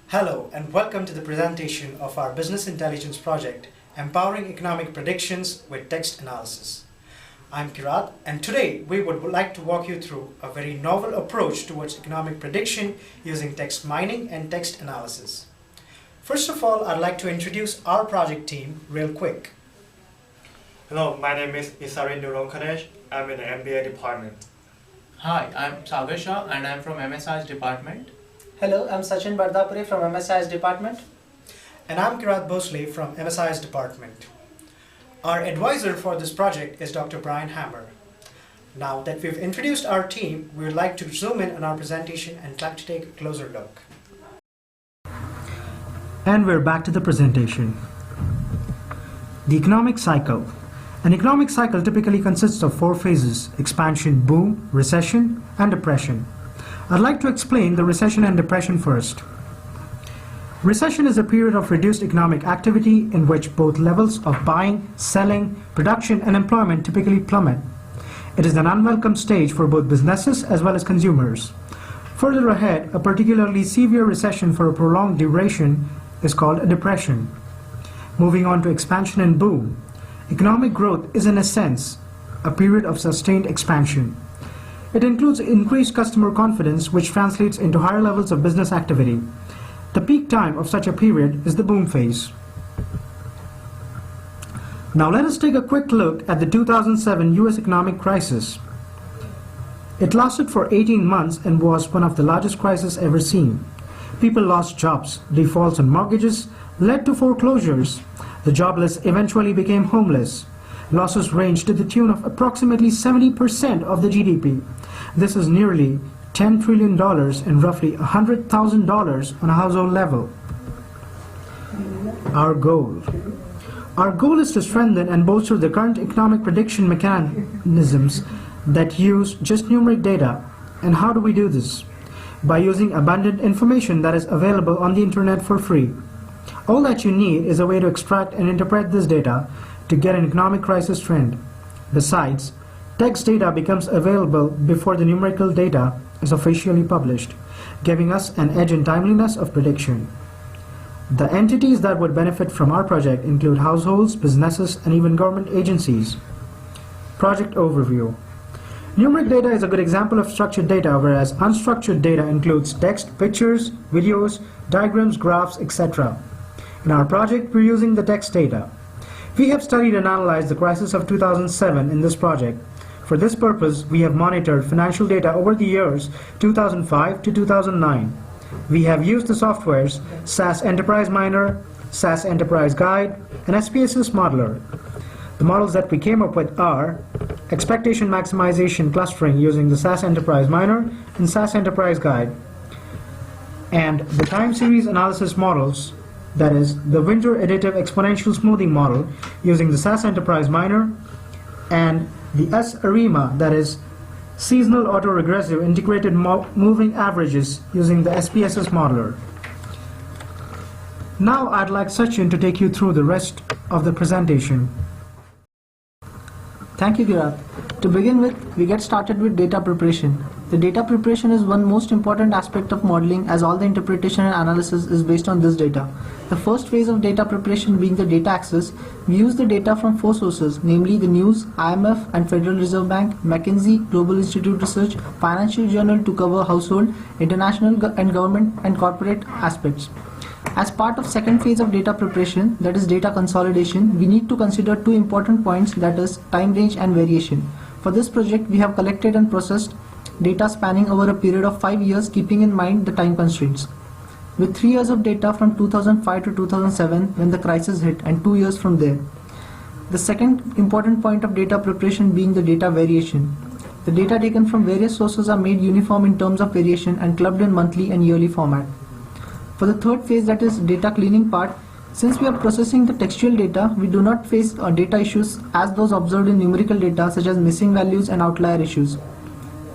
Hello and welcome to the presentation of our Business Intelligence project, Empowering Economic Predictions with Text Analysis. I'm Kirat, and today we would like to walk you through a very novel approach towards economic prediction using text mining and text analysis. First of all, I'd like to introduce our project team real quick. Hello, my name is Isari Nurong. I'm in the MBA department. Hi, I'm Sagar Shah and I'm from MSIS department. Hello, I'm Sachin Bardapure from MSIS department. And I'm Kirat Bhosle from MSIS department. Our advisor for this project is Dr. Brian Hammer. Now that we've introduced our team, we would like to zoom in on our presentation and like to take a closer look. And we're back to the presentation. The economic cycle. An economic cycle typically consists of four phases: expansion, boom, recession, and depression. I'd like to explain the recession and depression first. Recession is a period of reduced economic activity in which both levels of buying, selling, production, and employment typically plummet. It is an unwelcome stage for both businesses as well as consumers. Further ahead, a particularly severe recession for a prolonged duration is called a depression. Moving on to expansion and boom. Economic growth is, in a sense, a period of sustained expansion. It includes increased customer confidence, which translates into higher levels of business activity. The peak time of such a period is the boom phase. Now let us take a quick look at the 2007 US economic crisis. It lasted for 18 months and was one of the largest crises ever seen. People lost jobs, defaults on mortgages led to foreclosures. The jobless eventually became homeless. Losses ranged to the tune of approximately 70% of the GDP. This is nearly $10 trillion and roughly $100,000 on a household level. Our goal. Our goal is to strengthen and bolster the current economic prediction mechanisms that use just numeric data. And how do we do this? By using abundant information that is available on the internet for free. All that you need is a way to extract and interpret this data to get an economic crisis trend. Besides, text data becomes available before the numerical data is officially published, giving us an edge in timeliness of prediction. The entities that would benefit from our project include households, businesses, and even government agencies. Project overview. Numeric data is a good example of structured data, whereas unstructured data includes text, pictures, videos, diagrams, graphs, etc. In our project, we're using the text data. We have studied and analyzed the crisis of 2007 in this project. For this purpose, we have monitored financial data over the years 2005 to 2009. We have used the softwares SAS Enterprise Miner, SAS Enterprise Guide, and SPSS Modeler. The models that we came up with are expectation maximization clustering using the SAS Enterprise Miner and SAS Enterprise Guide, and the time series analysis models, that is, the Winter Additive Exponential Smoothing model using the SAS Enterprise Miner, and the SARIMA, that is, Seasonal Autoregressive Integrated Moving Averages using the SPSS Modeler. Now I'd like Sachin to take you through the rest of the presentation. Thank you, Kirat. To begin with, we get started with data preparation. The data preparation is one most important aspect of modeling, as all the interpretation and analysis is based on this data. The first phase of data preparation being the data access, we use the data from four sources, namely the news, IMF and Federal Reserve Bank, McKinsey, Global Institute Research, Financial Journal to cover household, international and government and corporate aspects. As part of second phase of data preparation, that is data consolidation, we need to consider two important points, that is time range and variation. For this project, we have collected and processed data spanning over a period of 5 years, keeping in mind the time constraints. With 3 years of data from 2005 to 2007 when the crisis hit, and 2 years from there. The second important point of data preparation being the data variation. The data taken from various sources are made uniform in terms of variation and clubbed in monthly and yearly format. For the third phase, that is data cleaning part, since we are processing the textual data, we do not face data issues as those observed in numerical data, such as missing values and outlier issues.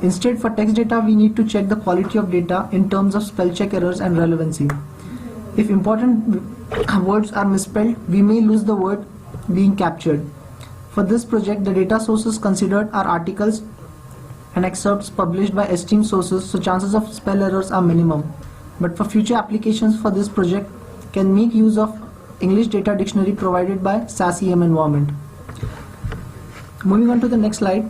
Instead, for text data, we need to check the quality of data in terms of spell check errors and relevancy. If important words are misspelled, we may lose the word being captured. For this project, the data sources considered are articles and excerpts published by esteemed sources, so chances of spell errors are minimum. but for future applications for this project can make use of English data dictionary provided by SARIMA environment. Moving on to the next slide.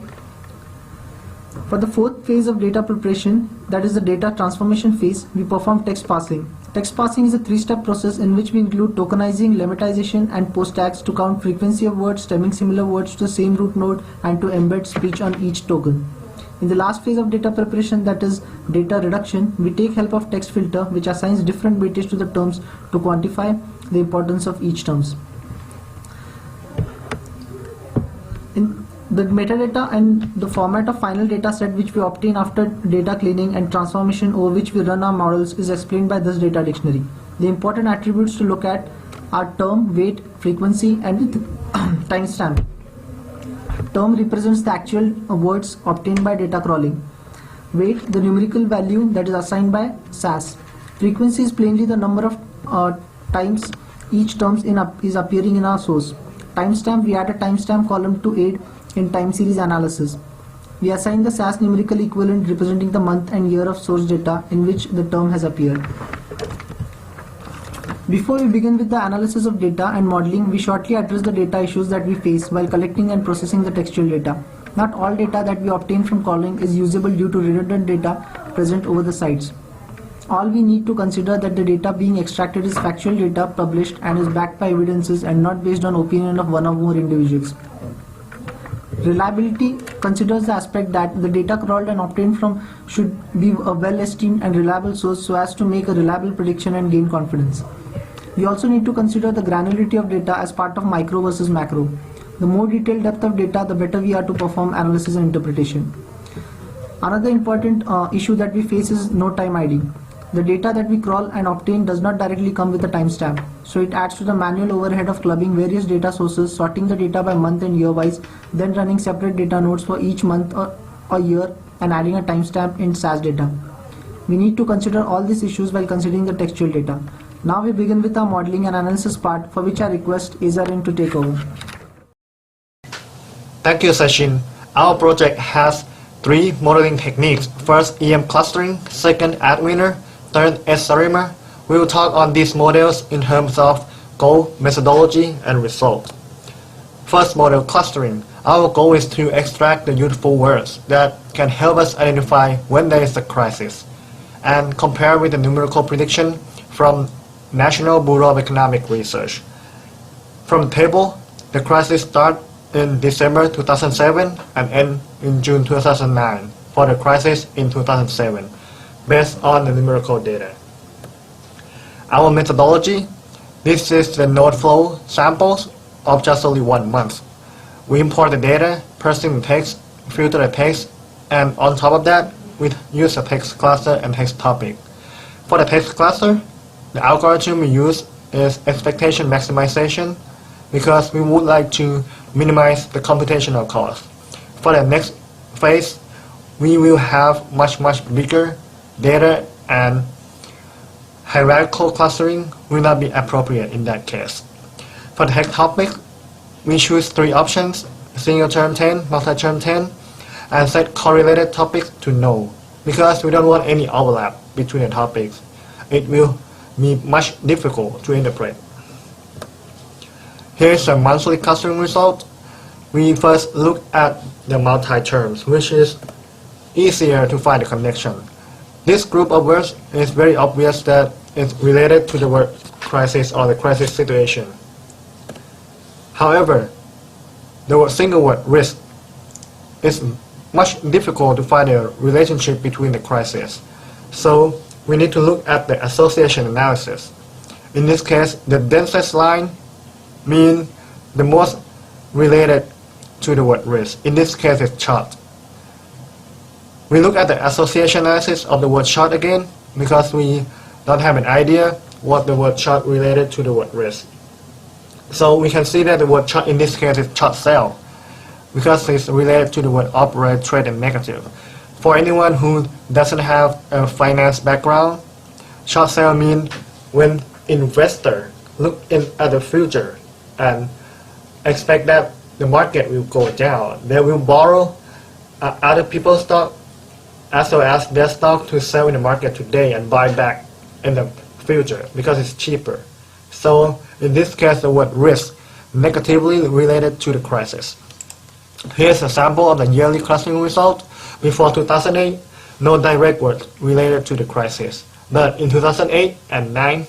For the fourth phase of data preparation, that is the data transformation phase, we perform text parsing. Text parsing is a three-step process in which we include tokenizing, lemmatization, and post tags to count frequency of words stemming similar words to the same root node and to embed speech on each token. In the last phase of data preparation, that is data reduction, we take help of text filter which assigns different weightage to the terms to quantify the importance of each terms. In the metadata and the format of final data set which we obtain after data cleaning and transformation over which we run our models is explained by this data dictionary. The important attributes to look at are term, weight, frequency, and timestamp. Term represents the actual words obtained by data crawling. Weight, the numerical value that is assigned by SAS. Frequency is plainly the number of times each term is appearing in our source. Timestamp, we add a timestamp column to aid in time series analysis. We assign the SAS numerical equivalent representing the month and year of source data in which the term has appeared. Before we begin with the analysis of data and modeling, we shortly address the data issues that we face while collecting and processing the textual data. Not all data that we obtain from crawling is usable due to redundant data present over the sites. All we need to consider that the data being extracted is factual data published and is backed by evidences and not based on opinion of one or more individuals. Reliability considers the aspect that the data crawled and obtained from should be a well-esteemed and reliable source so as to make a reliable prediction and gain confidence. We also need to consider the granularity of data as part of micro versus macro. The more detailed depth of data, the better we are to perform analysis and interpretation. Another important issue that we face is no time ID. The data that we crawl and obtain does not directly come with a timestamp, so it adds to the manual overhead of clubbing various data sources, sorting the data by month and year wise, then running separate data nodes for each month or year and adding a timestamp in SAS data. We need to consider all these issues while considering the textual data. Now we begin with our modeling and analysis part, for which I request Azarin to take over. Thank you, Sachin. Our project has three modeling techniques. First, EM clustering. Second, Additive Winter. Third, SARIMA. We will talk on these models in terms of goal, methodology, and result. First, model clustering. Our goal is to extract the useful words that can help us identify when there is a crisis and compare with the numerical prediction from National Bureau of Economic Research. From the table, the crisis starts in December 2007 and ends in June 2009 for the crisis in 2007, based on the numerical data. Our methodology, this is the node flow samples of just only 1 month. We import the data, parsing the text, filter the text, and on top of that, we use a text cluster and text topic. For the text cluster, the algorithm we use is expectation maximization because we would like to minimize the computational cost. For the next phase, we will have much bigger data, and hierarchical clustering will not be appropriate in that case. For the text topic, we choose 3 options: single term 10, multi-term 10, and set correlated topics to no, because we don't want any overlap between the topics. It will be much difficult to interpret. Here's a monthly clustering result. We first look at the multi-terms, which is easier to find a connection. This group of words is very obvious that it's related to the word crisis or the crisis situation. However, the single word risk is much difficult to find a relationship between the crisis. So we need to look at the association analysis. In this case, the densest line means the most related to the word risk. In this case, it's chart. We look at the association analysis of the word chart again because we don't have an idea what the word chart related to the word risk. So we can see that the word chart in this case is chart sale because it's related to the word operate, trade, and negative. For anyone who doesn't have a finance background, short sale means when investor look at the future and expect that the market will go down, they will borrow other people's stock as well as their stock to sell in the market today and buy back in the future because it's cheaper. So in this case, the word risk negatively related to the crisis. Here's a sample of the yearly clustering result. Before 2008, no direct word related to the crisis. But in 2008 and 9,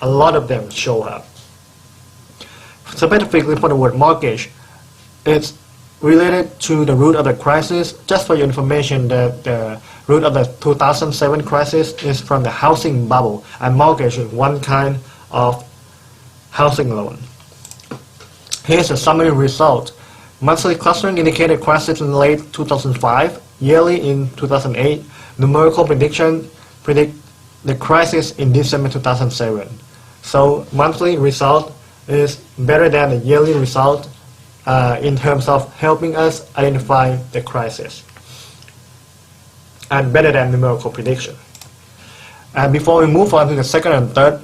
a lot of them show up. Specifically for the word mortgage, it's related to the root of the crisis. Just for your information, the root of the 2007 crisis is from the housing bubble, and mortgage is one kind of housing loan. Here's a summary result. Monthly clustering indicated crisis in late 2005, yearly in 2008. Numerical prediction predict the crisis in December 2007. So monthly result is better than the yearly result in terms of helping us identify the crisis, and better than numerical prediction. And before we move on to the second and third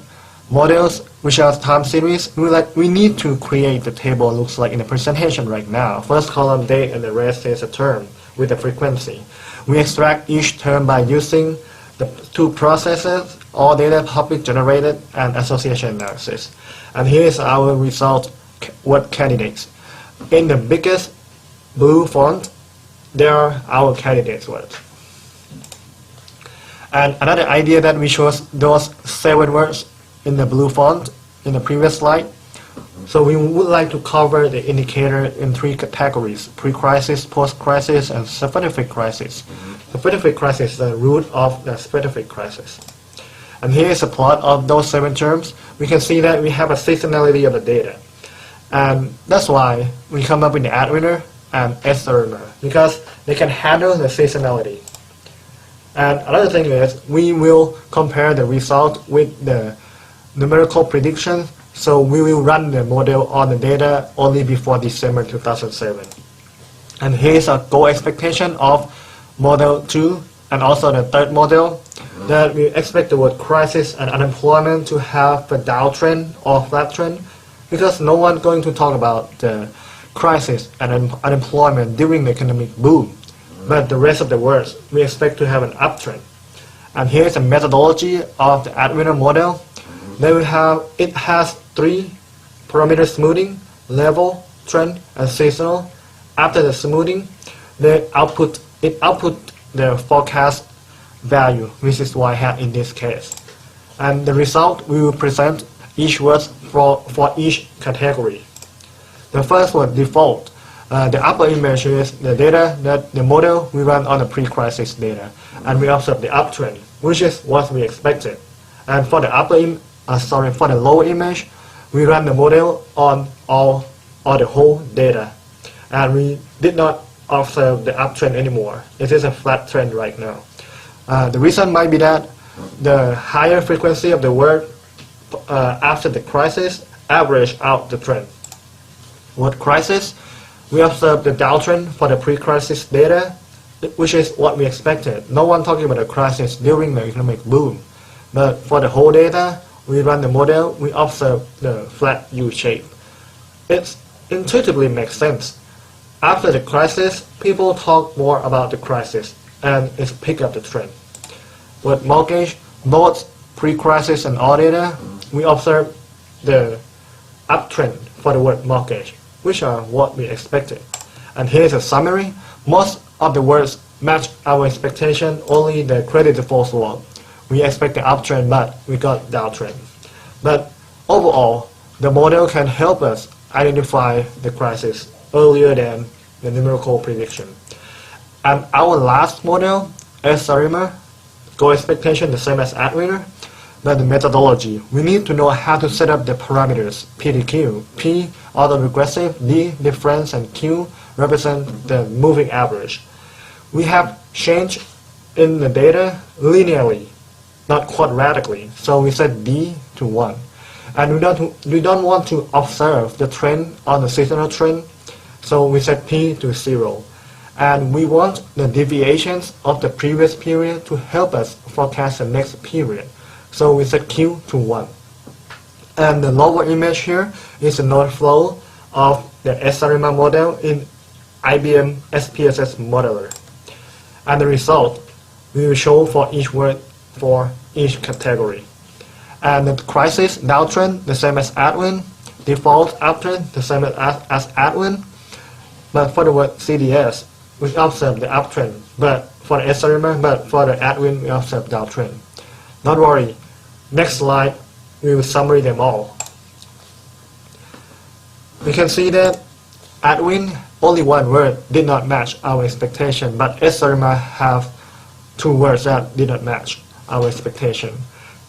models, which are time series, we need to create the table looks like in the presentation right now. First column date and the rest is a term with the frequency. We extract each term by using the two processes, all data public generated and association analysis. And here is our result word candidates. In the biggest blue font, there are our candidates words. And another idea that we chose those 7 words in the blue font in the previous slide. So we would like to cover the indicator in 3 categories: pre-crisis, post-crisis, and specific crisis. Specific crisis is the root of the specific crisis. And here is a plot of those 7 terms. We can see that we have a seasonality of the data. And that's why we come up with the Adwinder and SARIMA, because they can handle the seasonality. And another thing is we will compare the result with the numerical prediction. So we will run the model on the data only before December 2007. And here's a goal expectation of model 2 and also the third model, that we expect the word crisis and unemployment to have a downtrend or flat trend, because no one's going to talk about the crisis and unemployment during the economic boom. But the rest of the words, we expect to have an uptrend. And here's a methodology of the Adwinder model. Then it has 3 parameter: smoothing, level, trend, and seasonal. After the smoothing, it output the forecast value, which is y hat in this case. And the result, we will present each word for each category. The first one, default. The upper image is the data that the model we run on the pre-crisis data, and we observe the uptrend, which is what we expected. And for the for the lower image, we run the model on all or the whole data, and we did not observe the uptrend anymore. It is a flat trend right now. The reason might be that the higher frequency of the word after the crisis average out the trend. What crisis? We observe the downtrend for the pre-crisis data, which is what we expected. No one talking about a crisis during the economic boom. But for the whole data, we run the model, we observe the flat U shape. It intuitively makes sense. After the crisis, people talk more about the crisis, and it's pick up the trend. With mortgage, both pre-crisis and all data, we observe the uptrend for the word mortgage, which are what we expected. And here's a summary. Most of the words match our expectation, only the credit default swap. We expect the uptrend, but we got downtrend. But overall, the model can help us identify the crisis earlier than the numerical prediction. And our last model, SARIMA, goal expectation the same as Adwinder, but the methodology. We need to know how to set up the parameters P to Q. P, autoregressive, D, difference, and Q represent the moving average. We have change in the data linearly, not quadratically. So we set D to 1. And we don't want to observe the trend on the seasonal trend, so we set P to 0. And we want the deviations of the previous period to help us forecast the next period. So we set Q to 1. And the lower image here is the node flow of the SARIMA model in IBM SPSS modeler. And the result we will show for each word for each category. And the crisis downtrend, the same as Adwin. Default uptrend, the same as Adwin. But for the word CDS, we observe the uptrend. But for the SARIMA, but for the Adwin, we observe downtrend. Don't worry. Next slide, we will summary them all. We can see that Adwin, only one word did not match our expectation, but SARIMA have two words that did not match our expectation.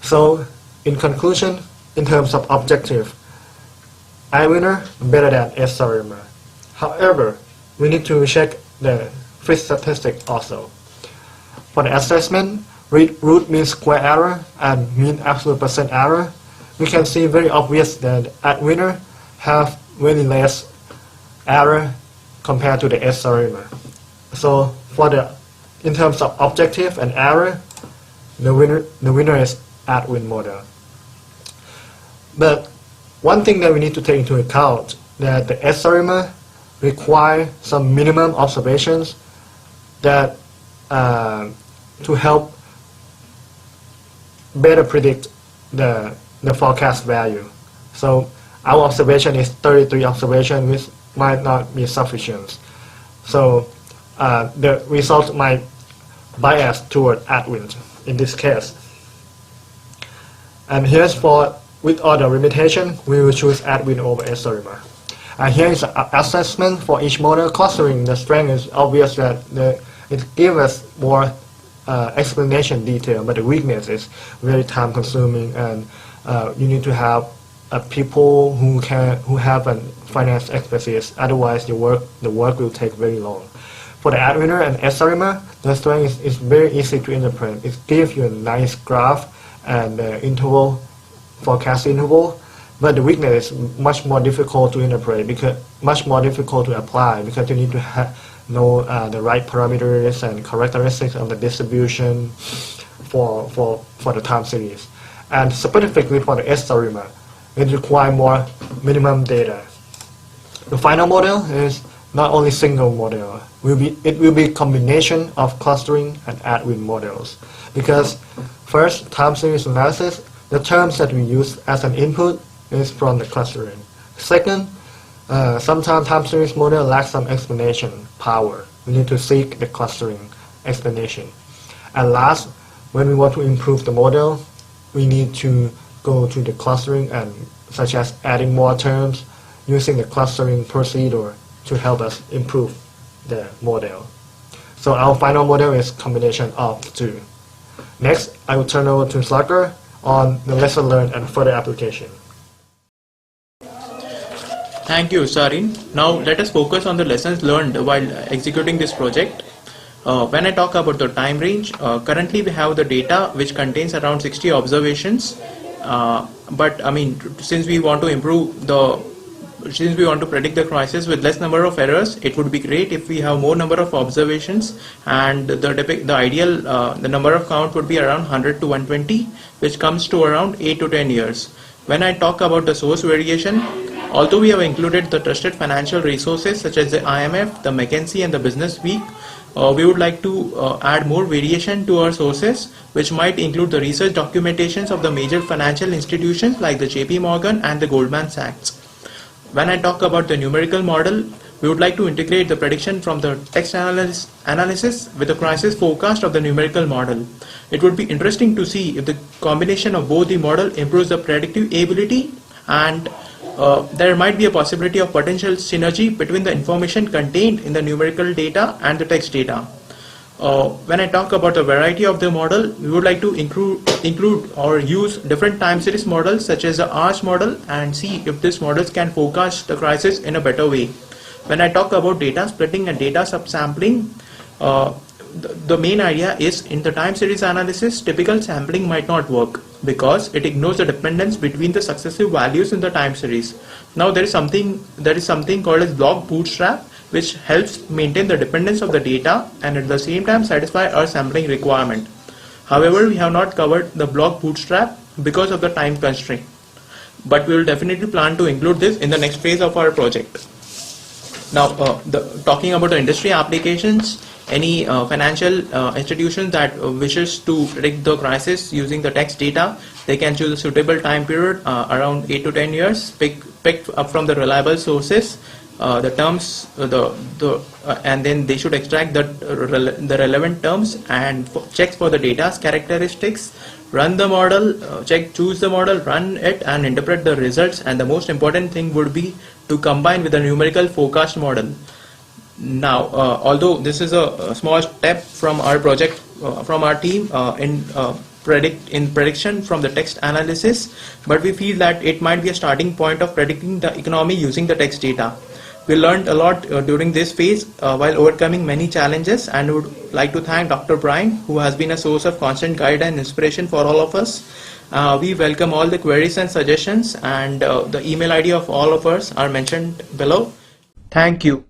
So, in conclusion, in terms of objective, Adwinner better than SARIMA. However, we need to check the fit statistic also. For the assessment, root mean square error and mean absolute percent error, we can see very obvious that Adwinner have very less error compared to the SARIMA. So in terms of objective and error, the winner is Adwin model. But one thing that we need to take into account that the SARIMA require some minimum observations that to help better predict the forecast value. So our observation is 33 observations, which might not be sufficient. So the result might bias toward Adwin in this case. And here's with all the limitation, we will choose Adwin over SARIMA. And here is an assessment for each model. Clustering, the strength is obvious that it gives us more explanation detail, but the weakness is very time consuming, and you need to have people who have a finance expertise. Otherwise, the work will take very long. For the Adwinner and SARIMA, the strength is very easy to interpret. It gives you a nice graph and interval, forecast interval, but the weakness is much more difficult to interpret, because much more difficult to apply, because you need to know the right parameters and characteristics of the distribution for the time series. And specifically for the SARIMA, it requires more minimum data. The final model is not only single model. It will be combination of clustering and Adwin models. Because first, time series analysis, the terms that we use as an input is from the clustering. Second, sometimes time series model lacks some explanation power. We need to seek the clustering explanation. And last, when we want to improve the model, we need to go to the clustering, and such as adding more terms, using the clustering procedure to help us improve the model. So our final model is combination of the two. Next, I will turn over to Slugger on the lesson learned and further application. Thank you, Sarin. Now let us focus on the lessons learned while executing this project. When I talk about the time range, currently we have the data which contains around 60 observations. But I mean, since we want to predict the crisis with less number of errors, it would be great if we have more number of observations, and the ideal the number of count would be around 100 to 120, which comes to around 8 to 10 years. When I talk about the source variation, although we have included the trusted financial resources such as the IMF, the McKinsey and the Business Week, we would like to add more variation to our sources, which might include the research documentations of the major financial institutions like the JP Morgan and the Goldman Sachs. When I talk about the numerical model, we would like to integrate the prediction from the text analysis with the crisis forecast of the numerical model. It would be interesting to see if the combination of both the model improves the predictive ability, and there might be a possibility of potential synergy between the information contained in the numerical data and the text data. When I talk about the variety of the model, we would like to include or use different time series models such as the ARCH model, and see if these models can forecast the crisis in a better way. When I talk about data splitting and data subsampling, the main idea is in the time series analysis, typical sampling might not work because it ignores the dependence between the successive values in the time series. Now there is something called as block bootstrap, which helps maintain the dependence of the data and at the same time satisfy our sampling requirement. However, we have not covered the block bootstrap because of the time constraint, but we will definitely plan to include this in the next phase of our project. Now, talking about the industry applications, any financial institution that wishes to predict the crisis using the text data They can choose a suitable time period around 8 to 10 years, picked up from the reliable sources, the terms, and then they should extract the relevant terms and checks for the data's characteristics, run the model, choose the model, run it, and interpret the results. And the most important thing would be to combine with a numerical forecast model. Now, although this is a small step from our project, from our team in prediction from the text analysis, but we feel that it might be a starting point of predicting the economy using the text data. We learned a lot during this phase while overcoming many challenges, and would like to thank Dr. Brian, who has been a source of constant guide and inspiration for all of us. We welcome all the queries and suggestions, and the email ID of all of us are mentioned below. Thank you.